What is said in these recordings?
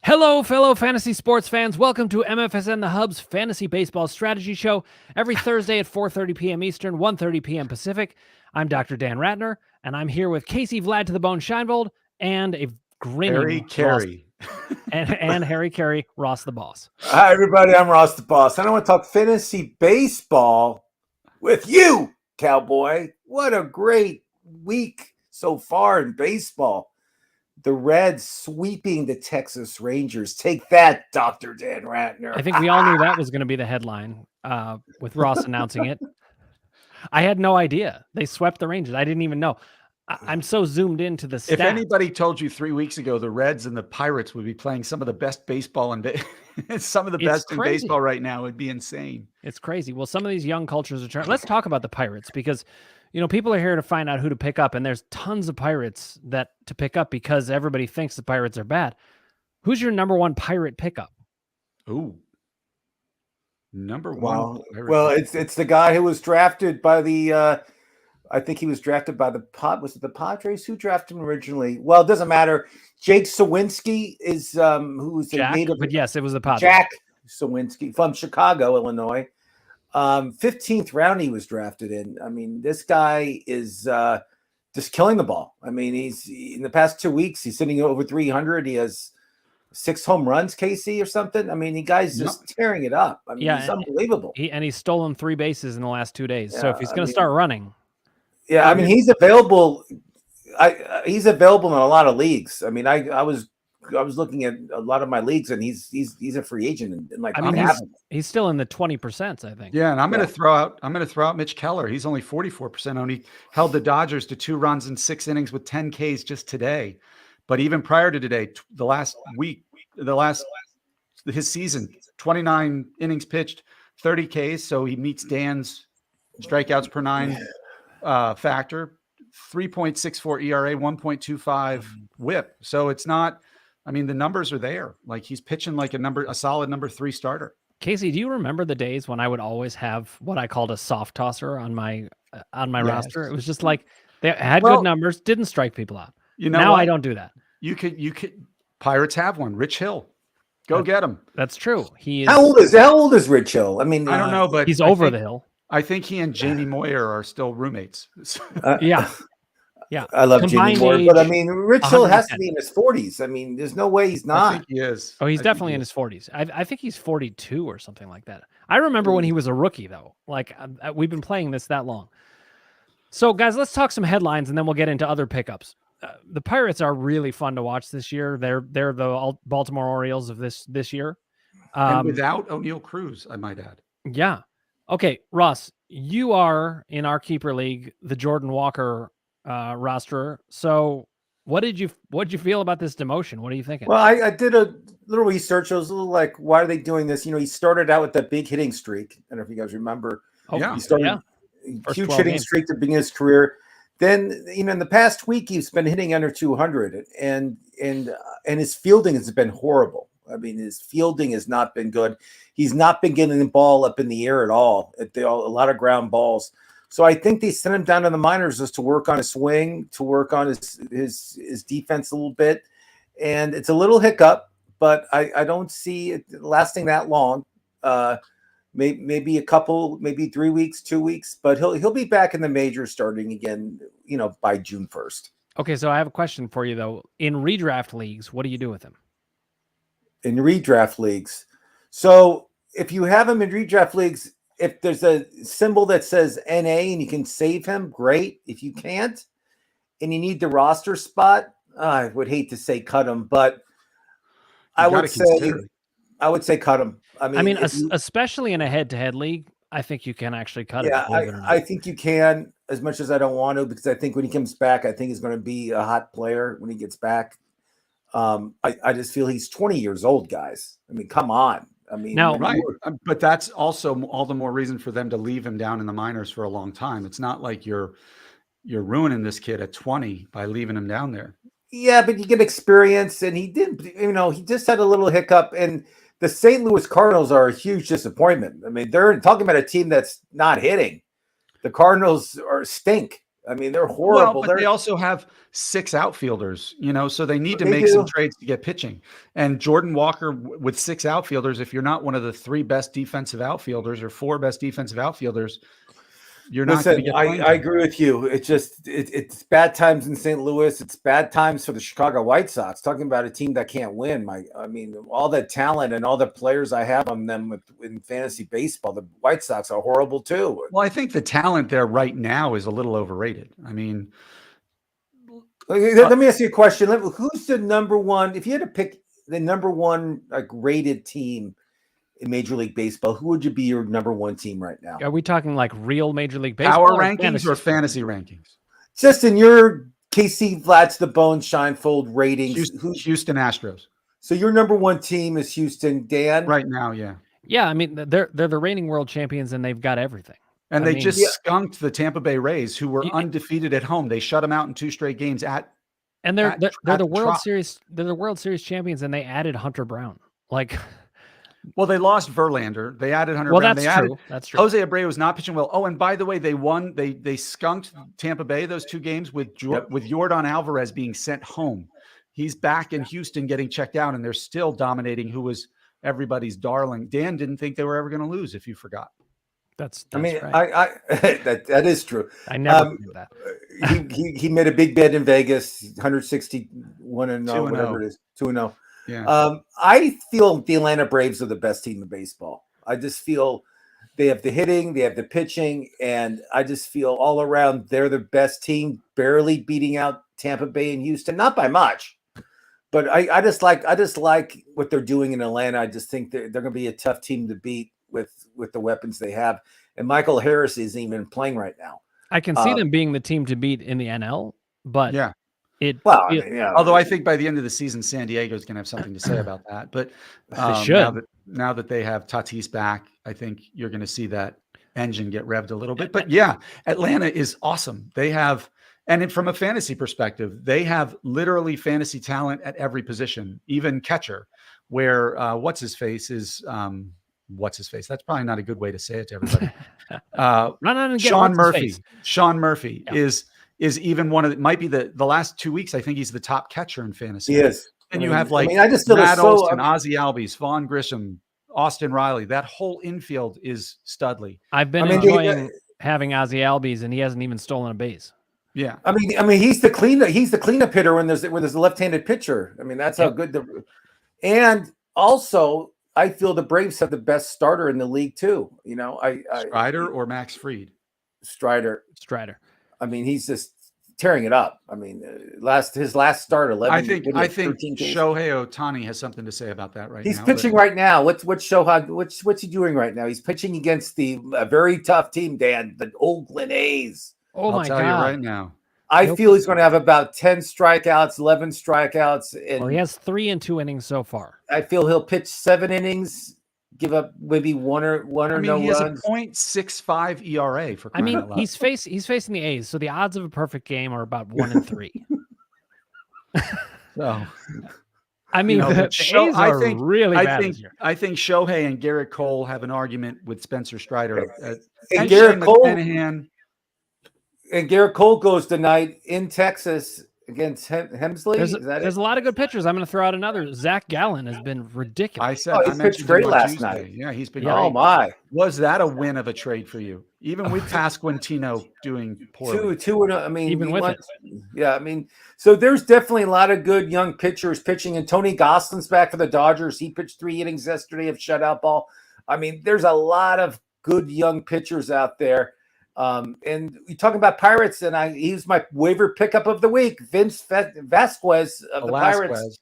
Hello, fellow fantasy sports fans. Welcome to MFSN The Hub's Fantasy Baseball Strategy Show every Thursday at 4:30 p.m. Eastern, 1:30 p.m. Pacific. I'm Dr. Dan Ratner, and I'm here with Casey Vlad to the Bone Scheinvold and a grinning Harry Carey. and Harry Carey, Ross the Boss. Hi, everybody. I'm Ross the Boss. And I want to talk fantasy baseball with you, Cowboy. What a great week so far in baseball. The Reds sweeping the Texas Rangers. Take that, Dr. Dan Ratner. I think we all knew that was going to be the headline with Ross announcing it. I had no idea. They swept the Rangers. I didn't even know. I'm so zoomed into the stats. If anybody told you 3 weeks ago the Reds and the Pirates would be playing some of the best baseball and some of the best in baseball right now, it would be insane. It's crazy. Well, some of these young cultures are trying. Let's talk about the Pirates because, people are here to find out who to pick up, and there's tons of Pirates to pick up because everybody thinks the Pirates are bad. Who's your number one Pirate pickup? Ooh. Number one. Well, it's the guy who was drafted by the I think he was drafted by the was it the Padres? Who drafted him originally? Well, it doesn't matter. Jake Sawinski is who's the native, but yes, it was the Padres. Jack Sawinski from Chicago, Illinois. 15th round he was drafted in. I mean, this guy is just killing the ball. I mean, he's in the past 2 weeks, he's sitting over 300. He has 6 home runs, Casey, or something. I mean, the guy's just tearing it up. I mean, he's unbelievable. He's stolen 3 bases in the last 2 days. So if he's going to start running. Yeah, I mean, he's available. He's available in a lot of leagues. I mean, I was looking at a lot of my leagues, and he's a free agent, and like he's still in the 20%, I think. Yeah, and I'm going to throw out Mitch Keller. He's only 44% owned. He held the Dodgers to 2 runs in 6 innings with 10 Ks just today. But even prior to today, his season, 29 innings pitched, 30 Ks. So he meets Dan's strikeouts per 9 factor, 3.64 ERA, 1.25 WHIP. So it's not. I mean, the numbers are there. Like, he's pitching like a solid number 3 starter. Casey, do you remember the days when I would always have what I called a soft tosser on my roster? It was just like they had good numbers, didn't strike people out. Now I don't do that. You could. Pirates have one. Rich Hill, get him. That's true. He is. How old is Rich Hill? I mean, I don't know, but he's over the hill. I think he and Jamie Moyer are still roommates. Yeah. I love Jamie Moyer, but I mean, Rich Hill has to be in his 40s. I mean, there's no way he's not. I think he is. Oh, he's definitely in his 40s. I think he's 42 or something like that. I remember when he was a rookie, though. Like, we've been playing this that long. So, guys, let's talk some headlines, and then we'll get into other pickups. The Pirates are really fun to watch this year. They're the Baltimore Orioles of this year. And without O'Neal Cruz, I might add. Yeah. Okay, Ross, you are in our keeper league, the Jordan Walker roster. So what did you feel about this demotion? What are you thinking? Well, I did a little research. I was a little like, why are they doing this? He started out with that big hitting streak. I don't know if you guys remember. Oh, yeah. He started a huge hitting streak to begin his career. Then, in the past week, he's been hitting under 200, and his fielding has been horrible. I mean, his fielding has not been good. He's not been getting the ball up in the air at all. A lot of ground balls. So I think they sent him down to the minors just to work on his swing, to work on his defense a little bit. And it's a little hiccup, but I don't see it lasting that long. Maybe a couple, maybe 3 weeks, 2 weeks, but he'll be back in the majors starting again, by June 1st. Okay, so I have a question for you though. In redraft leagues, what do you do with him? In redraft leagues, so if you have him in redraft leagues, if there's a symbol that says NA and you can save him, great. If you can't, and you need the roster spot, I would hate to say cut him, but I would say cut him. I mean, especially in a head-to-head league, I think you can actually cut him. I think you can, as much as I don't want to, because I think when he comes back, I think he's going to be a hot player when he gets back. I just feel he's 20 years old, guys. I mean, come on. I mean, right. But that's also all the more reason for them to leave him down in the minors for a long time. It's not like you're ruining this kid at 20 by leaving him down there. Yeah, but you get experience, and he did. He just had a little hiccup, and the St. Louis Cardinals are a huge disappointment. I mean, they're talking about a team that's not hitting. The Cardinals stink. I mean, they're Well, horrible. but they also have 6 outfielders, so they need to They make some do. trades to get pitching. And Jordan Walker with 6 outfielders, if you're not one of the 3 best defensive outfielders or 4 best defensive outfielders, you're not going to Listen, get I playing time. agree with you. It's just it's bad times in St. Louis. It's bad times for the Chicago White Sox. Talking about a team that can't win. I mean, all the talent and all the players I have on them in fantasy baseball, the White Sox are horrible too. Well, I think the talent there right now is a little overrated. I mean, let me ask you a question. Who's the number one? If you had to pick the number one rated team in Major League Baseball, who would you be your number one team right now? Are we talking like real Major League Baseball? power rankings or fantasy rankings? Just in your KC Vlad's the Bone Shinefold ratings. Houston Astros. So your number one team is Houston, Dan? Right now, yeah. Yeah, I mean, they're the reigning world champions and they've got everything. And they just skunked the Tampa Bay Rays, who were undefeated at home. They shut them out in 2 straight games and they're the World Series. They're the World Series champions, and they added Hunter Brown. Well, they lost Verlander. They added Hunter Brown. That's true. Jose Abreu was not pitching well. Oh, and by the way, they won. They skunked Tampa Bay those 2 games with Yordan Alvarez being sent home. He's back in Houston getting checked out, and they're still dominating. Who was everybody's darling? Dan didn't think they were ever going to lose. If you forgot, that's I mean, right. that is true. I never knew that. He made a big bet in Vegas, 161 and 0, whatever it is, 2-0. Yeah. I feel the Atlanta Braves are the best team in baseball. I just feel they have the hitting, they have the pitching, and I just feel all around they're the best team, barely beating out Tampa Bay and Houston, not by much. But I just like what they're doing in Atlanta. I just think they're going to be a tough team to beat with the weapons they have. And Michael Harris isn't even playing right now. I can see them being the team to beat in the NL, but yeah. Although I think by the end of the season, San Diego is going to have something to say about that. But they should. Now that they have Tatis back, I think you're going to see that engine get revved a little bit. But yeah, Atlanta is awesome. They have, from a fantasy perspective, they have literally fantasy talent at every position, even catcher. Where what's his face? That's probably not a good way to say it to everybody. Run on and get Sean Murphy. Face. Sean Murphy is even one of might be the last 2 weeks. I think he's the top catcher in fantasy. He is. And you have I just feel Matt Olson, Ozzie Albies, Vaughn Grissom, Austin Riley. That whole infield is studly. I've been enjoying having Ozzie Albies, and he hasn't even stolen a base. Yeah, I mean, he's the cleanup hitter when there's a left-handed pitcher. I mean, that's how good and also I feel the Braves have the best starter in the league too. Strider or Max Fried. Strider. I mean, he's just tearing it up. I mean, his last start 11. I think Shohei Ohtani has something to say about that right now. He's pitching right now. What's he doing right now? He's pitching against a very tough team, Dan, the Oakland A's. Oh my God! I'll tell you right now. I feel he's going to have about 10 strikeouts, 11 strikeouts. And he has 3 in 2 innings so far. I feel he'll pitch 7 innings, give up maybe one or no he runs. He has a .65 ERA for. He's facing the A's, so the odds of a perfect game are about 1 in 3. So, I mean, the A's are really bad this year. I think Shohei and Garrett Cole have an argument with Spencer Strider. And Garrett Cole goes tonight in Texas against Hemsley. There's a lot of good pitchers. I'm going to throw out another. Zach Gallen has been ridiculous. I pitched great last night. Yeah, he's been great. Oh my! Was that a win of a trade for you? Even with Pasquantino doing poorly. I mean, even with it. Yeah, I mean, so there's definitely a lot of good young pitchers pitching, and Tony Gosselin's back for the Dodgers. He pitched 3 innings yesterday of shutout ball. I mean, there's a lot of good young pitchers out there. And we talk about Pirates, and he's my waiver pickup of the week, Vince Vasquez of the Pirates.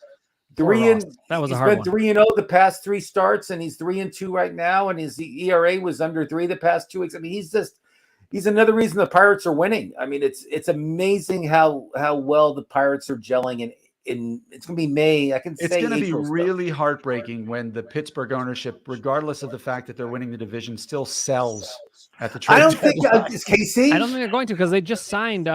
That was a hard one. He's been 3-0 the past 3 starts, and he's 3-2 right now, and his ERA was under 3 the past 2 weeks. I mean, he's another reason the Pirates are winning. I mean, it's amazing how well the Pirates are gelling, and it's going to be May. It's going to be really heartbreaking when the Pittsburgh ownership, regardless of the fact that they're winning the division, still sells at the trade. I don't think it's KC. I don't think they're going to, because they just signed.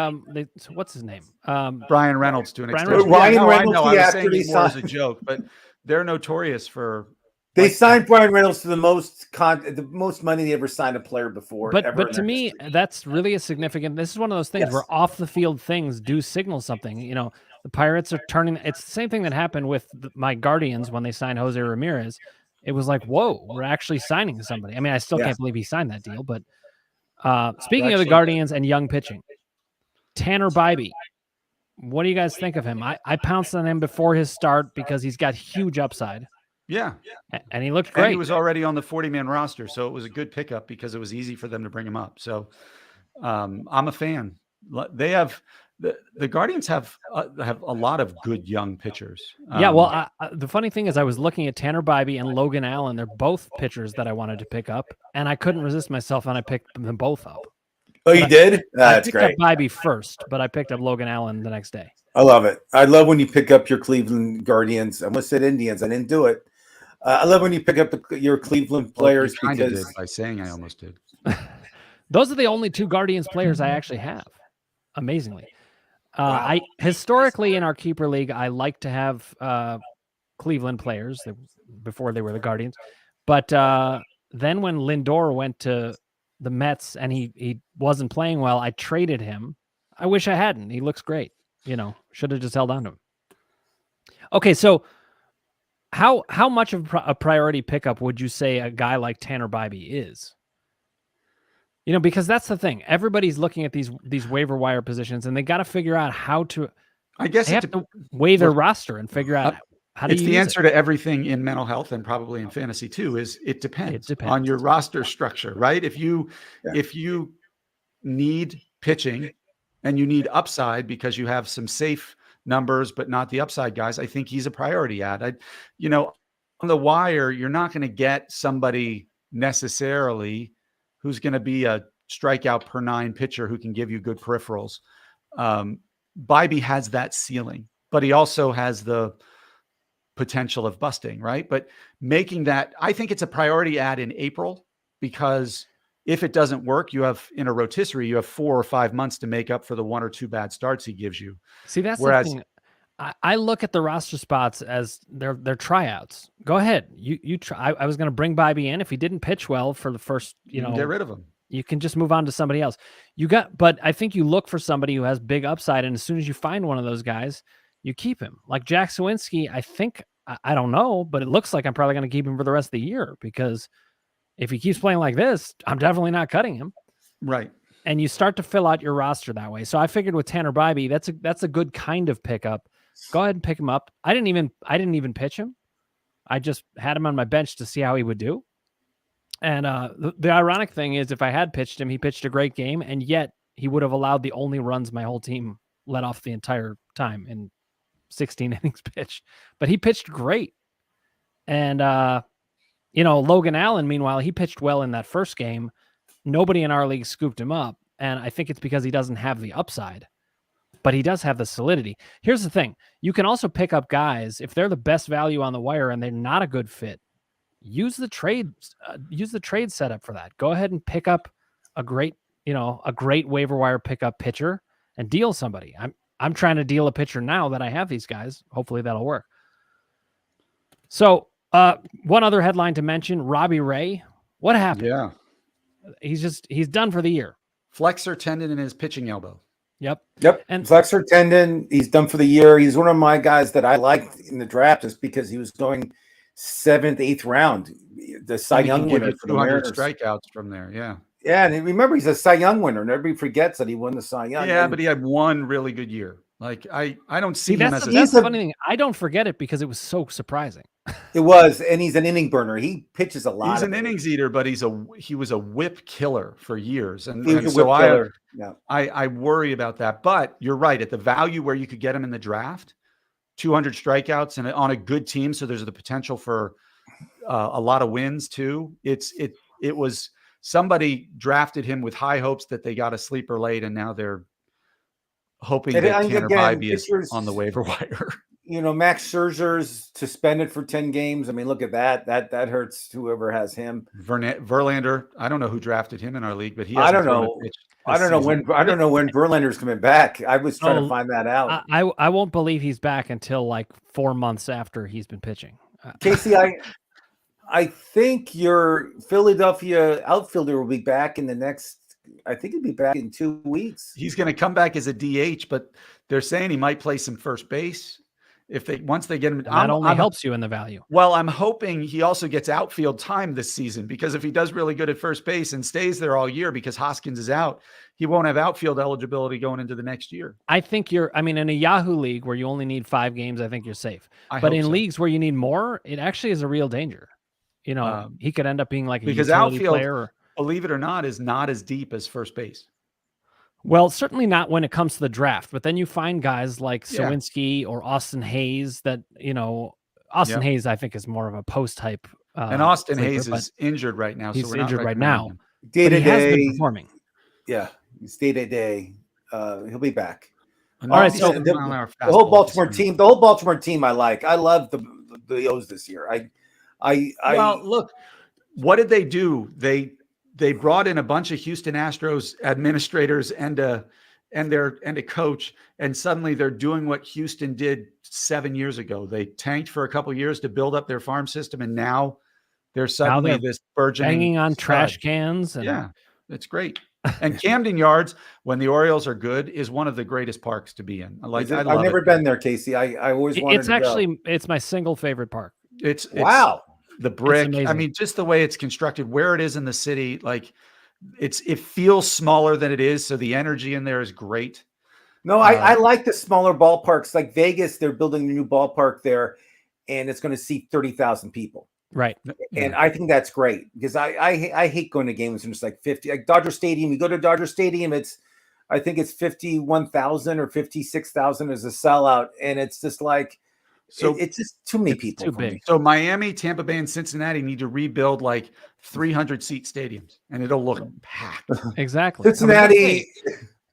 What's his name? Brian Reynolds to an extension. Ryan Reynolds. I was saying it more as a joke, but they're notorious for They signed Brian Reynolds to the most money they ever signed a player before. But to me, that's really a significant. This is one of those things where off the field things do signal something. You know, the Pirates are turning. It's the same thing that happened with my Guardians when they signed Jose Ramirez. It was like, whoa, we're actually signing somebody. I mean, I still can't believe he signed that deal. But speaking of the Guardians and young pitching, Tanner Bybee. What do you guys think of him? I pounced on him before his start because he's got huge upside. Yeah. And he looked great. And he was already on the 40-man roster, so it was a good pickup because it was easy for them to bring him up. So I'm a fan. They have the Guardians have a lot of good young pitchers. Yeah, well, the funny thing is I was looking at Tanner Bybee and Logan Allen. They're both pitchers that I wanted to pick up, and I couldn't resist myself, and I picked them both up. Oh, you did? That's great. I picked up Bybee first, but I picked up Logan Allen the next day. I love it. I love when you pick up your Cleveland Guardians. I almost said Indians. I didn't do it. I love when you pick up your Cleveland players because by saying I almost did. Those are the only two Guardians players I actually have. Amazingly, I historically in our keeper league I like to have Cleveland players before they were the Guardians, but then when Lindor went to the Mets and he wasn't playing well, I traded him. I wish I hadn't. He looks great. You know, should have just held on to him. Okay, so. How much of a priority pickup would you say a guy like Tanner Bybee is? You know, because that's the thing. Everybody's looking at these waiver wire positions, and they got to figure out how to. I guess they have to weigh their roster and figure out how to. It's the answer to everything in mental health and probably in fantasy too. Is it depends on your roster structure, right? If you need pitching and you need upside because you have some safe numbers, but not the upside guys, I think he's a priority ad. On the wire, you're not going to get somebody necessarily who's going to be a strikeout per 9 pitcher who can give you good peripherals. Bybee has that ceiling, but he also has the potential of busting, right? But making that, I think it's a priority ad in April because if it doesn't work, you have in a rotisserie, you have 4 or 5 months to make up for the 1 or 2 bad starts he gives you. See, that's the thing. I look at the roster spots as their tryouts. Go ahead, you try. I was going to bring Bybee in if he didn't pitch well for the first. You know, get rid of him. You can just move on to somebody else. But I think you look for somebody who has big upside, and as soon as you find one of those guys, you keep him. Like Jack Sawinski, I think I don't know, but it looks like I'm probably going to keep him for the rest of the year because. If he keeps playing like this, I'm definitely not cutting him. Right. And you start to fill out your roster that way. So I figured with Tanner Bybee, that's a good kind of pickup. Go ahead and pick him up. I didn't even pitch him. I just had him on my bench to see how he would do. And the ironic thing is if I had pitched him, he pitched a great game, and yet he would have allowed the only runs my whole team let off the entire time in 16 innings pitched. But he pitched great. And Logan Allen, meanwhile, he pitched well in that first game. Nobody in our league scooped him up, and I think it's because he doesn't have the upside, but he does have the solidity. Here's the thing. You can also pick up guys, if they're the best value on the wire and they're not a good fit, use the trade setup for that. Go ahead and pick up a great waiver wire pickup pitcher and deal somebody. I'm trying to deal a pitcher now that I have these guys. Hopefully that'll work. So, one other headline to mention, Robbie Ray. What happened? Yeah. He's done for the year. Flexor tendon in his pitching elbow. Yep. And flexor tendon, he's done for the year. He's one of my guys that I liked in the draft just because he was going 7th, 8th round. The Cy Young winner for the 200 Mariners. Strikeouts from there. Yeah. Yeah. And remember, he's a Cy Young winner. And everybody forgets that he won the Cy Young. Yeah, but he had one really good year. Like I don't see him that's as that's the funny thing. I don't forget it because it was so surprising. It was, and he's an inning burner. He pitches a lot. He's an innings eater, but he was a whip killer for years, and so I worry about that. But you're right, at the value where you could get him in the draft, 200 strikeouts and on a good team, so there's the potential for a lot of wins too. It was somebody drafted him with high hopes that they got a sleeper late, and now they're hoping that Tanner Bybee is on the waiver wire. Max Scherzer's suspended for 10 games. I mean, look at that. That hurts whoever has him. Verlander. I don't know who drafted him in our league, but I don't know. I don't know when Verlander's coming back. I was trying to find that out. I won't believe he's back until like 4 months after he's been pitching. Casey, I think your Philadelphia outfielder will be back in the next. I think he'll be back in 2 weeks. He's going to come back as a DH, but they're saying he might play some first base once they get him. That only helps you in the value. Well, I'm hoping he also gets outfield time this season, because if he does really good at first base and stays there all year because Hoskins is out, he won't have outfield eligibility going into the next year. I think in a Yahoo league where you only need 5 games, I think you're safe. But in leagues where you need more, it actually is a real danger. He could end up being like a because utility outfield, player. Believe it or not, is not as deep as first base. Well, certainly not when it comes to the draft. But then you find guys like Sawinski or Austin Hayes that, Austin Hayes, I think, is more of a post type. And Austin Hayes is injured right now. He's so we're injured not right now. Day to he has been day. performing. Yeah. He's day to day. He'll be back. All right. So the whole Baltimore team I like. I love the O's this year. Well, look, what did they do? They brought in a bunch of Houston Astros administrators and a coach, and suddenly they're doing what Houston did 7 years ago. They tanked for a couple of years to build up their farm system, and now they're suddenly this burgeoning banging on stud. Trash cans. Yeah, it's great. And Camden Yards, when the Orioles are good, is one of the greatest parks to be in. I've never been there, Casey. I always wanted to go. It's my single favorite park. It's wow. The brick. I mean, just the way it's constructed, where it is in the city, like it feels smaller than it is. So the energy in there is great. No, I like the smaller ballparks. Like Vegas, they're building a new ballpark there, and it's going to seat 30,000 people. Right. And I think that's great, because I hate going to games and it's like 50. Like Dodger Stadium, you go to Dodger Stadium, I think it's 51,000 or 56,000 as a sellout, and it's just like. So it's just too many people. Too big. So Miami, Tampa Bay, and Cincinnati need to rebuild like 300 seat stadiums, and it'll look packed. Exactly. Cincinnati.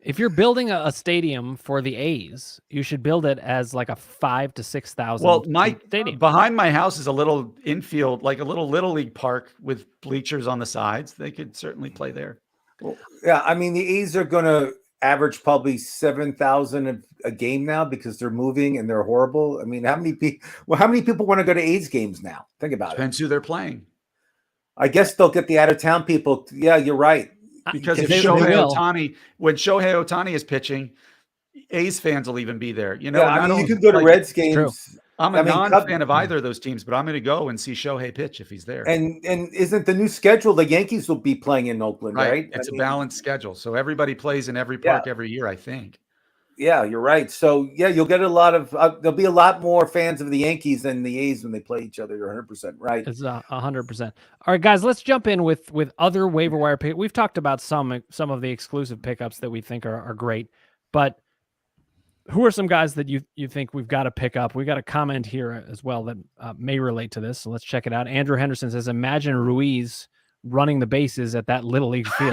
If you're building a stadium for the A's, you should build it as like a 5,000 to 6,000. Well, stadium. Behind my house is a little infield, like a little league park with bleachers on the sides. They could certainly play there. Well, yeah, I mean the A's are going to average probably 7,000 a game now because they're moving and they're horrible. I mean, how many people want to go to A's games now? Think about Depends who they're playing. I guess they'll get the out of town people. Yeah, you're right. Because when Shohei Ohtani is pitching, A's fans will even be there. You can go to Reds games. I'm a non-fan of either of those teams, but I'm going to go and see Shohei pitch if he's there. And isn't the new schedule, the Yankees will be playing in Oakland, right? It's a balanced schedule. So everybody plays in every park every year, I think. Yeah, you're right. So, you'll get a lot of there'll be a lot more fans of the Yankees than the A's when they play each other. You're 100% right. It's 100%. All right, guys, let's jump in with other waiver wire pick. We've talked about some of the exclusive pickups that we think are great, but who are some guys that you think we've got to pick up? We got a comment here as well that may relate to this. So let's check it out. Andrew Henderson says, imagine Ruiz running the bases at that little league field.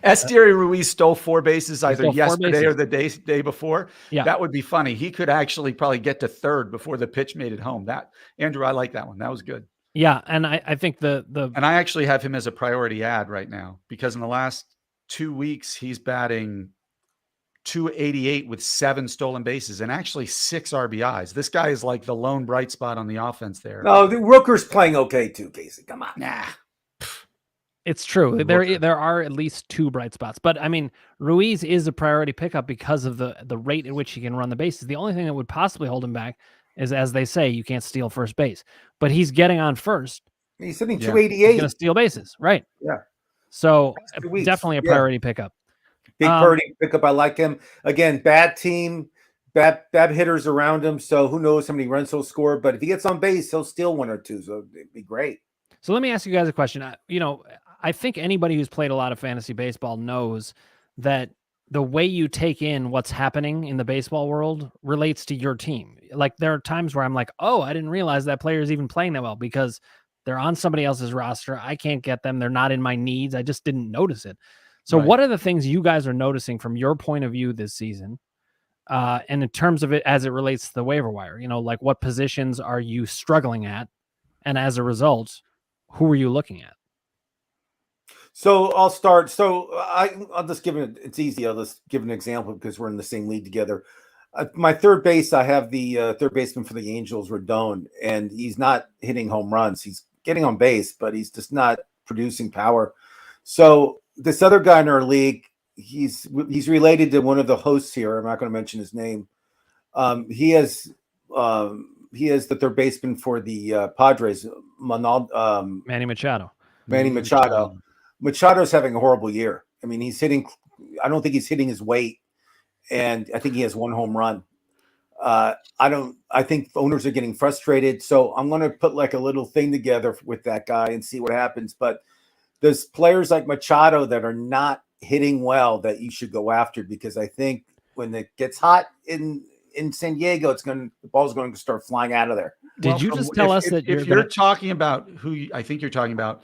Esteury Ruiz stole 4 bases either yesterday or the day before. Yeah. That would be funny. He could actually probably get to third before the pitch made it home. Andrew, I like that one. That was good. Yeah. And I think and I actually have him as a priority ad right now, because in the last 2 weeks, he's batting .288 with 7 stolen bases and actually 6 RBIs. This guy is like the lone bright spot on the offense there. No, the Rooker's playing okay too, Casey. Come on. Nah. It's true. There are at least 2 bright spots. But I mean, Ruiz is a priority pickup because of the rate at which he can run the bases. The only thing that would possibly hold him back is, as they say, you can't steal first base. But he's getting on first. He's hitting 288. He's going to steal bases, right? Yeah. So definitely a priority pickup. Big priority pickup. I like him. Again, bad team, bad hitters around him. So who knows how many runs he'll score. But if he gets on base, he'll steal 1 or 2. So it'd be great. So let me ask you guys a question. I think anybody who's played a lot of fantasy baseball knows that the way you take in what's happening in the baseball world relates to your team. Like there are times where I'm like, oh, I didn't realize that player is even playing that well because they're on somebody else's roster. I can't get them. They're not in my needs. I just didn't notice it. So what are the things you guys are noticing from your point of view this season? And in terms of it, as it relates to the waiver wire, like what positions are you struggling at? And as a result, who are you looking at? So I'll start. So I'll just give it. It's easy. I'll just give an example because we're in the same league together. My third base, I have the third baseman for the Angels, Rodon, and he's not hitting home runs. He's getting on base, but he's just not producing power. So this other guy in our league, he's related to one of the hosts here. I'm not going to mention his name. He has the third baseman for the Padres, Manny Machado. Manny Machado. Machado's having a horrible year. I mean, I don't think he's hitting his weight, and I think he has one home run. I think owners are getting frustrated, so I'm going to put like a little thing together with that guy and see what happens. But there's players like Machado that are not hitting well that you should go after, because I think when it gets hot in San Diego, the ball's going to start flying out of there. Did you just tell us that if you're talking about who I think you're talking about,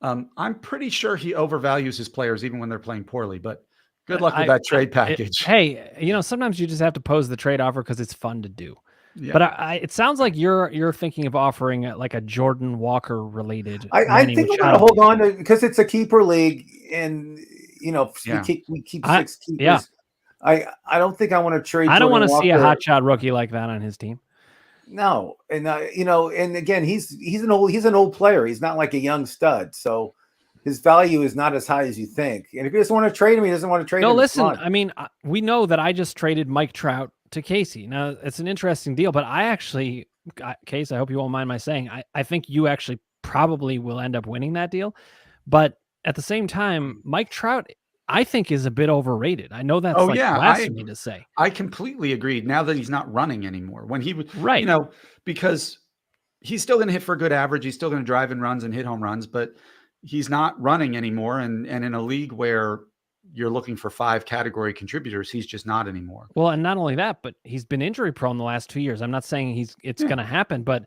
I'm pretty sure he overvalues his players even when they're playing poorly, but good luck with that trade package. Hey, sometimes you just have to pose the trade offer because it's fun to do. Yeah. But it sounds like you're thinking of offering like a Jordan Walker related. I think I'm going to hold on to, because it's a keeper league, and we keep 6 keepers. Yeah. I don't think I want to trade. I don't want to see a hotshot rookie like that on his team. No, and and again, he's an old player. He's not like a young stud, so his value is not as high as you think. And if he doesn't want to trade him, he doesn't want to trade him. No, listen, I mean, we know that I just traded Mike Trout to Casey. Now, it's an interesting deal, but Case, I hope you won't mind my saying, I think you actually probably will end up winning that deal. But at the same time, Mike Trout, I think, is a bit overrated. I know that's blasphemy to say. I completely agree. Now that he's not running anymore, when he was right, because he's still going to hit for a good average. He's still going to drive in runs and hit home runs, but he's not running anymore. And in a league where you're looking for 5 category contributors, he's just not anymore. Well, and not only that, but he's been injury prone the last 2 years. I'm not saying it's going to happen, but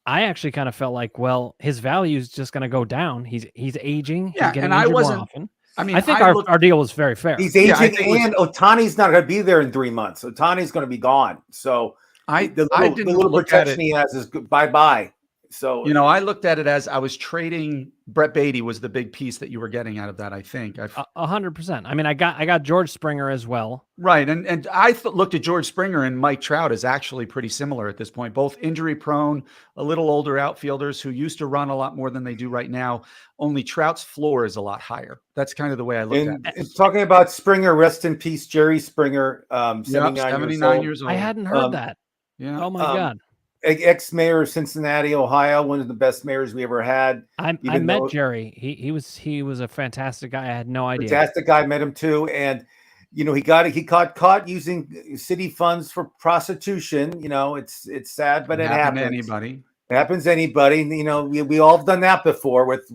I actually kind of felt like, well, his value is just going to go down. He's aging. Yeah, he's getting and I wasn't. More often. I mean, I think our deal was very fair. He's aging, and Ohtani's not going to be there in 3 months. Ohtani's going to be gone. So the little protection he has is bye-bye. So, I looked at it as I was trading. Brett Beatty was the big piece that you were getting out of that, I think. 100%. I mean, I got George Springer as well. Right. And I looked at George Springer and Mike Trout as actually pretty similar at this point, both injury prone, a little older outfielders who used to run a lot more than they do right now. Only Trout's floor is a lot higher. That's kind of the way I look at it. Talking about Springer, rest in peace, Jerry Springer, 79 years old. I hadn't heard that. Yeah. Oh my God. Ex-mayor of Cincinnati, Ohio, one of the best mayors we ever had. I met Jerry. He was a fantastic guy. I had no idea. Fantastic guy. Met him too, and he got caught using city funds for prostitution. It's sad, but it happens. Anybody. It happens to anybody. We all have done that before with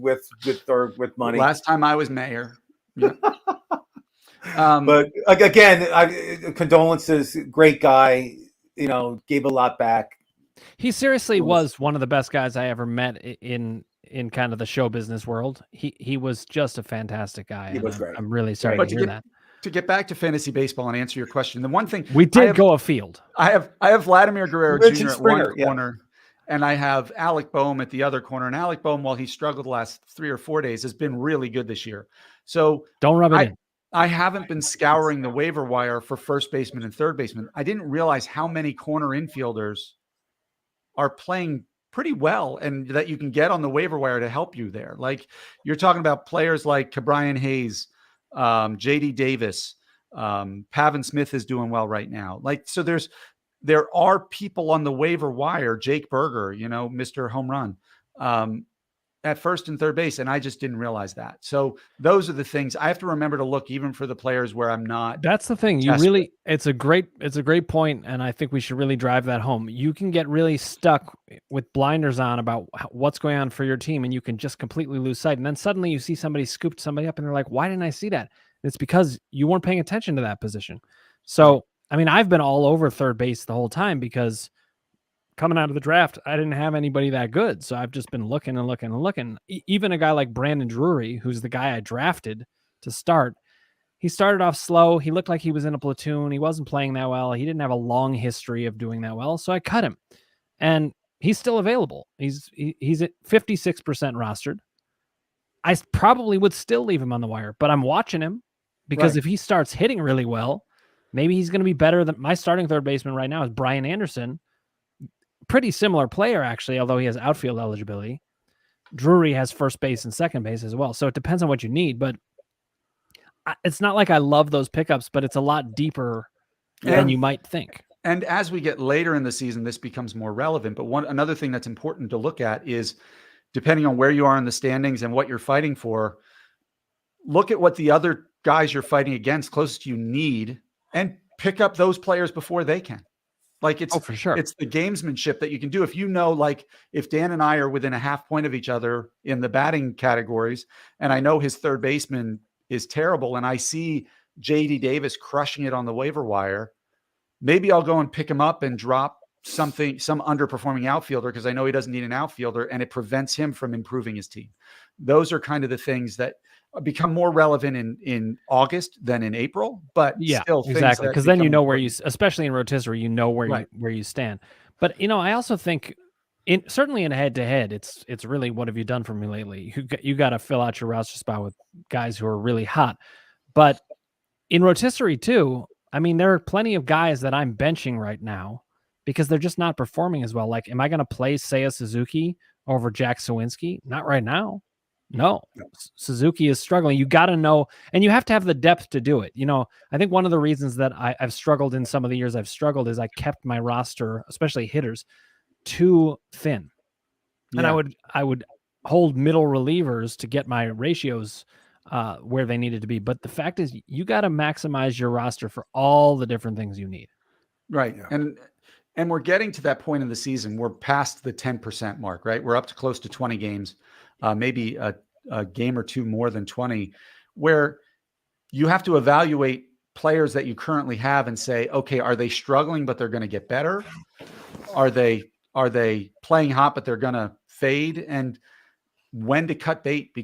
money. Last time I was mayor. Yeah. But again, condolences. Great guy. Gave a lot back. He seriously was one of the best guys I ever met in kind of the show business world. He was just a fantastic guy. He was great. I'm really sorry to hear that. To get back to fantasy baseball and answer your question, the one thing we did go afield. I have Vladimir Guerrero Jr. at one corner, and I have Alec Boehm at the other corner. And Alec Boehm, while he struggled the last 3 or 4 days, has been really good this year. So don't rub it in. I haven't been scouring the waiver wire for first baseman and third baseman. I didn't realize how many corner infielders are playing pretty well and that you can get on the waiver wire to help you there. Like you're talking about players like Cabrian Hayes, JD Davis, Pavin Smith is doing well right now. So there are people on the waiver wire, Jake Berger, Mr. Home Run, at first and third base. And I just didn't realize that. So those are the things I have to remember to look even for the players where I'm not. That's the thing. It's a great point. And I think we should really drive that home. You can get really stuck with blinders on about what's going on for your team. And you can just completely lose sight. And then suddenly you see somebody scooped somebody up and they're like, why didn't I see that? And it's because you weren't paying attention to that position. So, I mean, I've been all over third base the whole time because coming out of the draft, I didn't have anybody that good. So I've just been looking and looking and looking. Even a guy like Brandon Drury, who's the guy I drafted to start, he started off slow. He looked like he was in a platoon. He wasn't playing that well. He didn't have a long history of doing that well. So I cut him. And he's still available. He's at 56% rostered. I probably would still leave him on the wire, but I'm watching him because if he starts hitting really well, maybe he's going to be better than my starting third baseman right now is Brian Anderson. Pretty similar player, actually, although he has outfield eligibility. Drury has first base and second base as well. So it depends on what you need, but it's not like I love those pickups, but it's a lot deeper than you might think. And as we get later in the season, this becomes more relevant. But another thing that's important to look at is, depending on where you are in the standings and what you're fighting for, look at what the other guys you're fighting against closest to you need and pick up those players before they can. Like it's for sure. It's the gamesmanship that you can do. If you know, like if Dan and I are within a half point of each other in the batting categories, and I know his third baseman is terrible, and I see JD Davis crushing it on the waiver wire, maybe I'll go and pick him up and drop some underperforming outfielder because I know he doesn't need an outfielder, and it prevents him from improving his team. Those are kind of the things that become more relevant in August than in April, but still exactly. Because then you know where especially in rotisserie, you know where you stand. But I also think certainly in head to head, it's really, what have you done for me lately? You got to fill out your roster spot with guys who are really hot. But in rotisserie too, I mean, there are plenty of guys that I'm benching right now because they're just not performing as well. Like, am I going to play Seiya Suzuki over Jack Sawinski? Not right now. No. Suzuki is struggling. You got to know, and you have to have the depth to do it. I think one of the reasons that I've struggled in some of the years I've struggled is I kept my roster, especially hitters, too thin. And I would hold middle relievers to get my ratios where they needed to be. But the fact is, you got to maximize your roster for all the different things you need. Right. Yeah. And we're getting to that point in the season. We're past the 10% mark, right? We're up to close to 20 games, maybe a game or two more than 20, where you have to evaluate players that you currently have and say, okay, are they struggling, but they're going to get better? Are they playing hot, but they're going to fade? And when to cut bait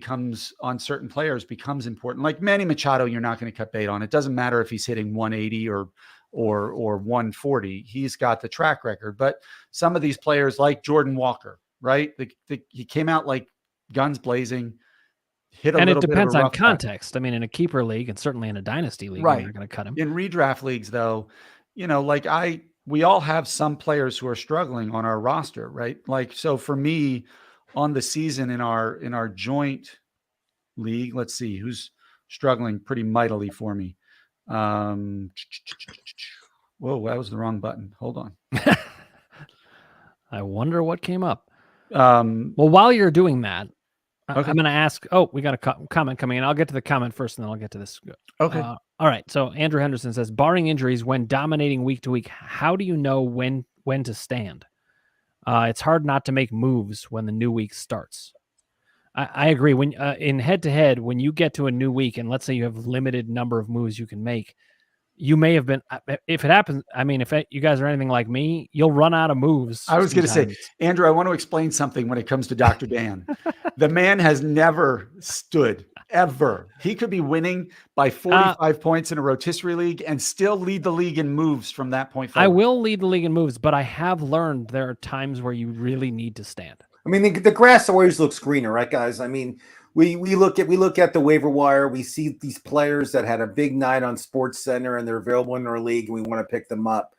on certain players becomes important. Like Manny Machado, you're not going to cut bait on. It doesn't matter if he's hitting 180 or 140. He's got the track record. But some of these players like Jordan Walker, right? He came out like guns blazing, hit a and little it depends bit of a on context. I mean, in a keeper league and certainly in a dynasty league, you're not going to cut him. In redraft leagues, though, we all have some players who are struggling on our roster, right? Like, so for me, on the season in our joint league, let's see who's struggling pretty mightily for me. Whoa, that was the wrong button. Hold on. I wonder what came up. Well, while you're doing that, okay. I'm going to ask. Oh, we got a comment coming in. I'll get to the comment first, and then I'll get to this. Okay. All right. So Andrew Henderson says, barring injuries, when dominating week to week, how do you know when to stand? It's hard not to make moves when the new week starts. I agree. When in head to head, when you get to a new week, and let's say you have limited number of moves you can make, you may have been. If it happens, I mean, if you guys are anything like me, you'll run out of moves. I was going to say, Andrew, I want to explain something when it comes to Dr. Dan. The man has never stood ever. He could be winning by 45 points in a rotisserie league and still lead the league in moves from that point forward. I will lead the league in moves, but I have learned there are times where you really need to stand. I mean, the grass always looks greener, right, guys? I mean, we look at the waiver wire. We see these players that had a big night on Sports Center and they're available in our league, and we want to pick them up.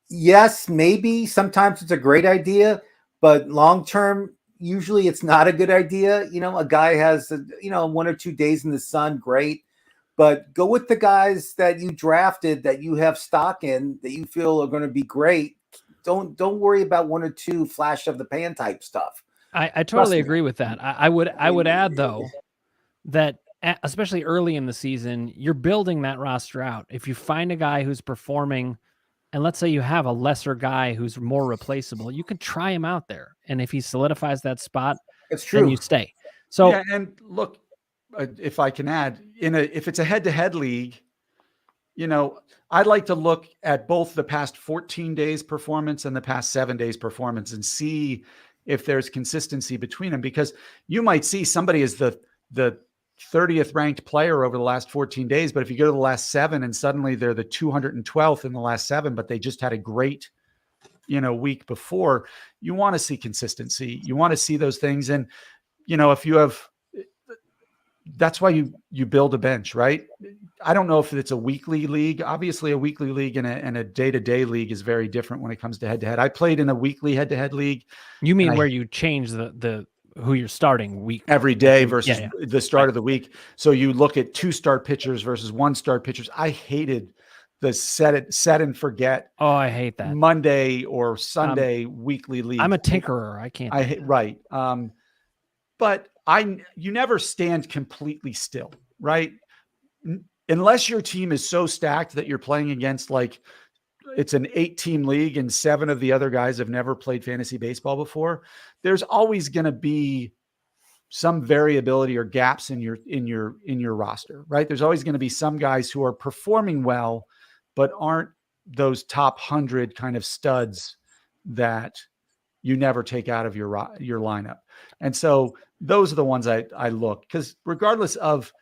Yes, maybe sometimes it's a great idea, but long term, usually it's not a good idea. A guy has 1 or 2 days in the sun, great, but go with the guys that you drafted, that you have stock in, that you feel are going to be great. Don't worry about 1 or 2 flash of the pan type stuff. I totally agree with that. I would add, though, that especially early in the season, you're building that roster out. If you find a guy who's performing, and let's say you have a lesser guy who's more replaceable, you can try him out there. And if he solidifies that spot, it's true. Then you stay. So, yeah, and look, if I can add, if it's a head-to-head league, I'd like to look at both the past 14 days performance and the past 7 days performance and see if there's consistency between them, because you might see somebody is the 30th ranked player over the last 14 days, but if you go to the last 7 and suddenly they're the 212th in the last 7, but they just had a great, week before, you want to see consistency. You want to see those things. And, if you have, that's why you build a bench, right? I don't know if it's a weekly league. Obviously a weekly league and a day-to-day league is very different when it comes to head-to-head. I played in a weekly head-to-head league. You mean where you change who you're starting week every day versus Yeah. the start of the week. So you look at 2-start pitchers versus 1-start pitchers. I hated the set and forget Oh, I hate that. Monday or Sunday weekly league. I'm a tinkerer. I can't. Right. But you never stand completely still, right? Unless your team is so stacked that you're playing against like it's an 8-team league and 7 of the other guys have never played fantasy baseball before. There's always going to be some variability or gaps in your roster, right? There's always going to be some guys who are performing well, but aren't those top 100 kind of studs that you never take out of your lineup. And so those are the ones I look, because regardless of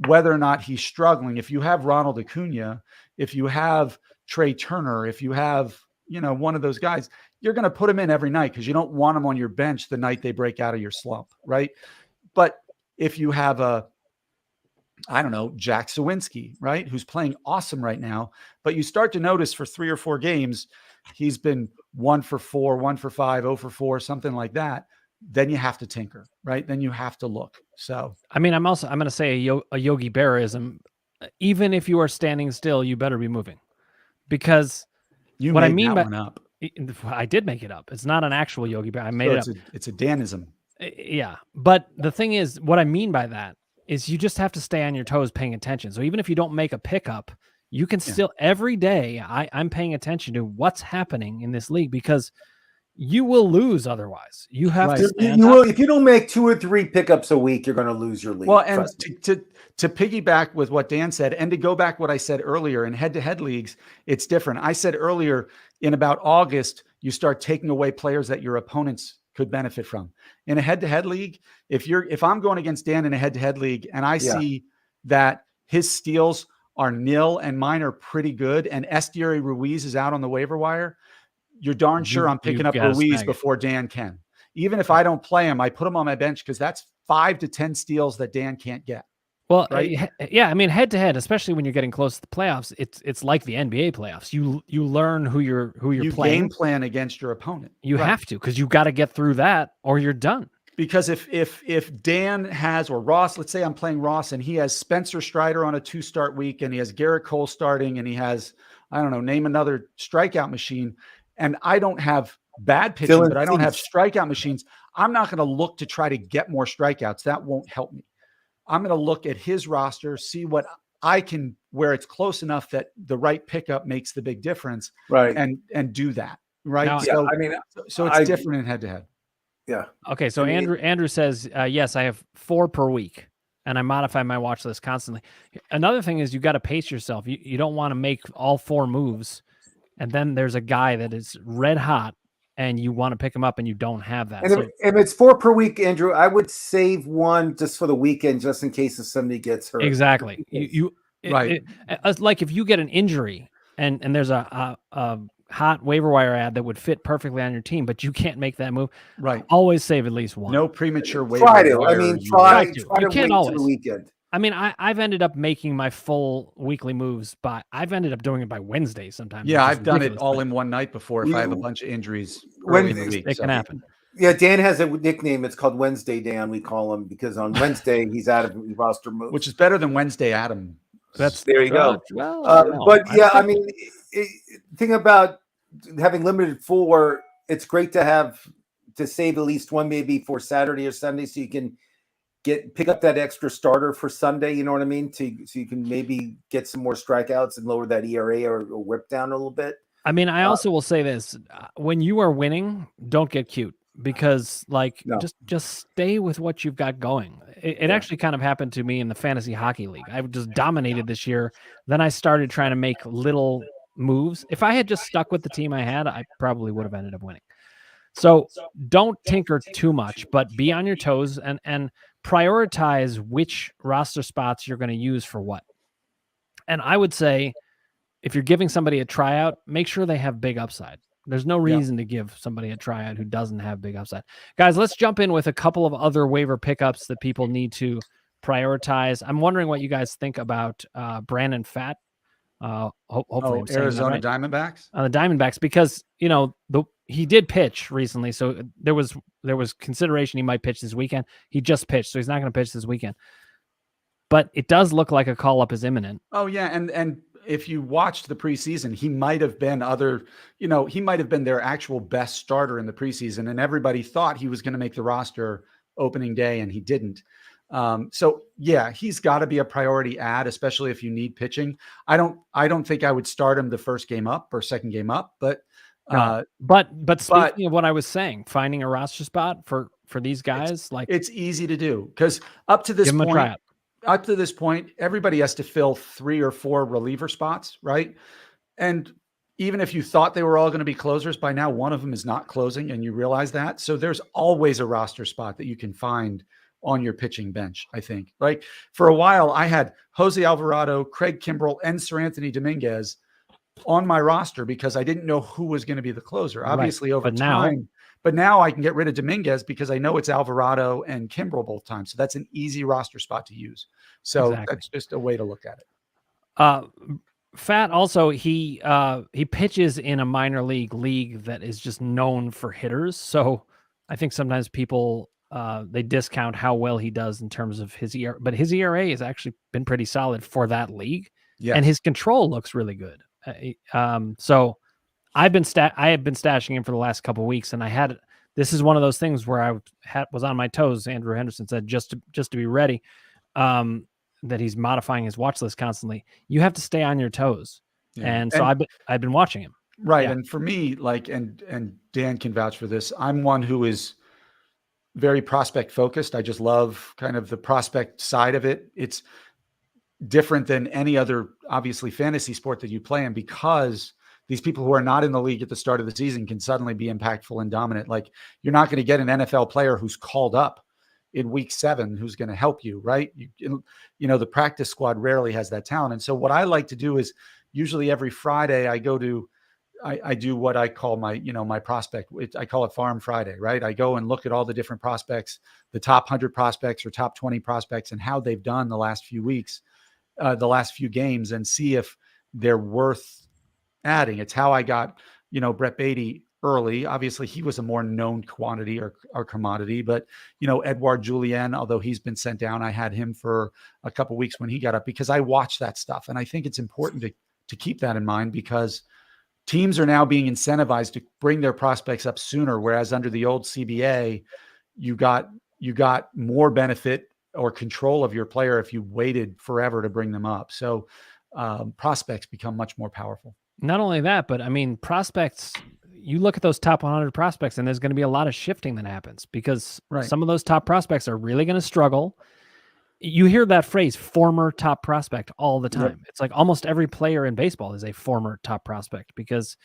whether or not he's struggling, if you have Ronald Acuna, if you have Trey Turner, if you have, one of those guys, you're going to put him in every night because you don't want him on your bench the night they break out of your slump, right? But if you have Jack Sawinski, right, who's playing awesome right now, but you start to notice for 3 or 4 games, he's been 1 for 4, 1 for 5, 0 for 4, something like that, then you have to tinker, right? Then you have to look. So, I'm going to say a Yogi Berraism. Even if you are standing still, you better be moving, because what I mean by one up. I did make it up. It's not an actual Yogi Berra. I made it up. It's a Danism. Yeah. But the thing is, what I mean by that is you just have to stay on your toes paying attention. So even if you don't make a pickup, you can still every day I'm paying attention to what's happening in this league, because you will lose otherwise. You have to stand up. If you don't make 2 or 3 pickups a week, you're going to lose your league. Well, and to piggyback with what Dan said, and to go back what I said earlier, in head-to-head leagues, it's different. I said earlier, in about August, you start taking away players that your opponents could benefit from. In a head-to-head league, if I'm going against Dan in a head-to-head league and I see that his steals are nil and mine are pretty good, and Esteury Ruiz is out on the waiver wire, you're darn sure I'm picking up Ruiz before Dan can. Even if I don't play him, I put him on my bench because that's 5 to 10 steals that Dan can't get. Well, right? Yeah, I mean, head to head, especially when you're getting close to the playoffs, it's like the NBA playoffs. You learn who you're playing. Game plan against your opponent. You have to, because you got to get through that or you're done. Because if Dan has, or Ross, let's say I'm playing Ross and he has Spencer Strider on a 2-start week and he has Garrett Cole starting and he has, I don't know, name another strikeout machine, and I don't have bad pitching, but I don't have strikeout machines, I'm not going to look to try to get more strikeouts. That won't help me. I'm going to look at his roster, see what I can, where it's close enough that the right pickup makes the big difference, right? And do that, right? Now, So it's different in head to head. Yeah. Okay. So Andrew says, yes, I have 4 per week, and I modify my watch list constantly. Another thing is you got to pace yourself. You don't want to make all 4 moves, and then there's a guy that is red hot, and you want to pick him up, and you don't have that. And if it's 4 per week, Andrew, I would save 1 just for the weekend, just in case if somebody gets hurt. Exactly. Right. Like if you get an injury and there's a hot waiver wire ad that would fit perfectly on your team, but you can't make that move. Right. Always save at least 1. No premature waiver wire. Try to. You can't wait always. to the weekend. I mean, I've ended up making my full weekly moves, but I've ended up doing it by Wednesday sometimes. Yeah, I've done it all in one night before if I have a bunch of injuries early in the week. It can happen. Yeah, Dan has a nickname. It's called Wednesday Dan, we call him, because on Wednesday he's out of roster moves. Which is better than Wednesday Adam. There you go. Well, but yeah, I mean, thing about having limited 4, it's great to save at least 1 maybe for Saturday or Sunday, so you can pick up that extra starter for Sunday. You know what I mean? So you can maybe get some more strikeouts and lower that ERA or whip down a little bit. I mean, I also will say this: when you are winning, don't get cute, because just stay with what you've got going. It actually kind of happened to me in the fantasy hockey league. I just dominated this year. Then I started trying to make little moves. If I had just stuck with the team I had, I probably would have ended up winning. So don't tinker too much, but be on your toes and prioritize which roster spots you're going to use for what. And I would say, if you're giving somebody a tryout, make sure they have big upside. There's no reason to give somebody a tryout who doesn't have big upside. Guys, let's jump in with a couple of other waiver pickups that people need to prioritize. I'm wondering what you guys think about Brandon Pfaadt. Hopefully, I'm saying that Arizona right. Diamondbacks. On the Diamondbacks, because he did pitch recently, so there was consideration he might pitch this weekend. He just pitched, so he's not going to pitch this weekend. But it does look like a call up is imminent. Oh yeah, and if you watched the preseason, he might have been he might have been their actual best starter in the preseason, and everybody thought he was going to make the roster opening day, and he didn't. So yeah, he's got to be a priority ad, especially if you need pitching. I don't think I would start him the first game up or second game up, but but speaking of what I was saying, finding a roster spot for these guys, it's easy to do, because up to this point, everybody has to fill 3 or 4 reliever spots, right? And even if you thought they were all going to be closers, by now one of them is not closing, and you realize that. So there's always a roster spot that you can find on your pitching bench, I think. Like for a while, I had Jose Alvarado, Craig Kimbrell, and Sir Anthony Dominguez on my roster because I didn't know who was going to be the closer. Obviously, over time. But now I can get rid of Dominguez because I know it's Alvarado and Kimbrell both times. So that's an easy roster spot to use. So that's just a way to look at it. Fat also, he pitches in a minor league that is just known for hitters. So I think sometimes people they discount how well he does in terms of his ERA, but his ERA has actually been pretty solid for that league. Yes. And his control looks really good. So I have been stashing him for the last couple of weeks, and this is one of those things where I was on my toes. Andrew Henderson said just to be ready, that he's modifying his watch list constantly. You have to stay on your toes, and so I've been watching him. Right, and for me, and Dan can vouch for this. I'm one who is very prospect focused. I just love kind of the prospect side of it. It's different than any other, obviously, fantasy sport that you play in, because these people who are not in the league at the start of the season can suddenly be impactful and dominant. Like, you're not going to get an NFL player who's called up in week 7 who's going to help you, right? The practice squad rarely has that talent. And so what I like to do is usually every Friday I do what I call my prospect. I call it Farm Friday, right? I go and look at all the different prospects, the top 100 prospects or top 20 prospects, and how they've done the last few weeks, the last few games, and see if they're worth adding. It's how I got, Brett Beatty early. Obviously, he was a more known quantity or commodity, but Edouard Julien, although he's been sent down, I had him for a couple of weeks when he got up, because I watched that stuff. And I think it's important to keep that in mind, because teams are now being incentivized to bring their prospects up sooner. Whereas under the old CBA, you got more benefit or control of your player if you waited forever to bring them up. So prospects become much more powerful. Not only that, but I mean, prospects, you look at those top 100 prospects, and there's going to be a lot of shifting that happens, because some of those top prospects are really going to struggle. You hear that phrase, former top prospect, all the time. Yep. It's like almost every player in baseball is a former top prospect, because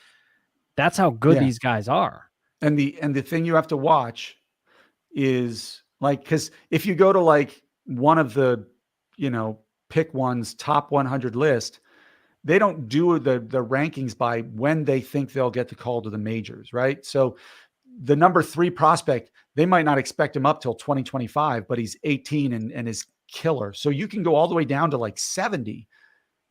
that's how good these guys are. And the thing you have to watch is, like, because if you go to like one of the, pick one's top 100 list, they don't do the rankings by when they think they'll get the call to the majors, right? So the number 3 prospect, they might not expect him up till 2025, but he's 18 and is killer. So you can go all the way down to like 70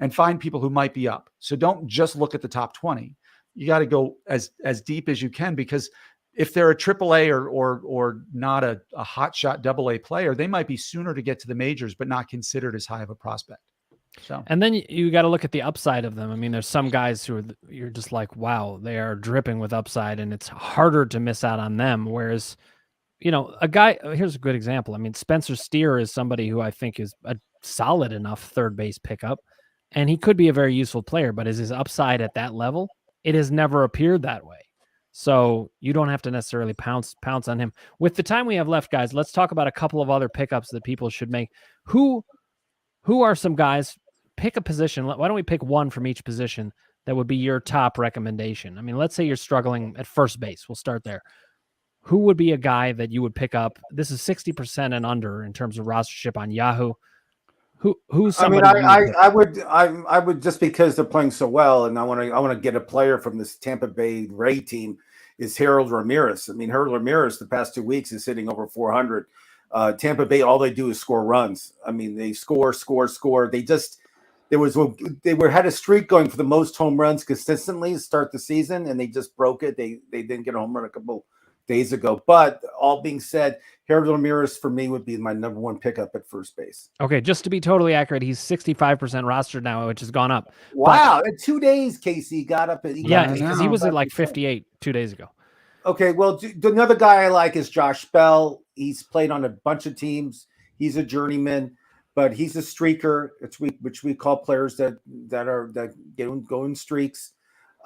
and find people who might be up. So don't just look at the top 20. You got to go as deep as you can, because if they're a AAA or not a hotshot AA player, they might be sooner to get to the majors, but not considered as high of a prospect. So, and then you got to look at the upside of them. I mean, there's some guys who you're just like, wow, they are dripping with upside, and it's harder to miss out on them. Whereas, a guy, here's a good example. I mean, Spencer Steer is somebody who I think is a solid enough third base pickup, and he could be a very useful player, but is his upside at that level? It has never appeared that way. So you don't have to necessarily pounce on him. With the time we have left, guys, let's talk about a couple of other pickups that people should make. Who are some guys? Pick a position. Why don't we pick one from each position that would be your top recommendation? I mean, let's say you're struggling at first base. We'll start there. Who would be a guy that you would pick up? This is 60% and under in terms of rostership on Yahoo. Who's somebody? I would, just because they're playing so well, and I want to get a player from this Tampa Bay Ray team, is Harold Ramirez. I mean, Harold Ramirez the past 2 weeks is hitting over 400. Tampa Bay, all they do is score runs. I mean, they score. had a streak going for the most home runs consistently to start the season, and they just broke it. They didn't get a home run a couple days ago. But all being said, Harold Ramirez for me would be my number one pickup at first base. Okay, just to be totally accurate, he's 65% rostered now, which has gone up. Wow, in 2 days, Casey got up at because he was at like 58 2 days ago. Okay, well, another guy I like is Josh Bell. He's played on a bunch of teams. He's a journeyman, but he's a streaker, which we call players that go in streaks.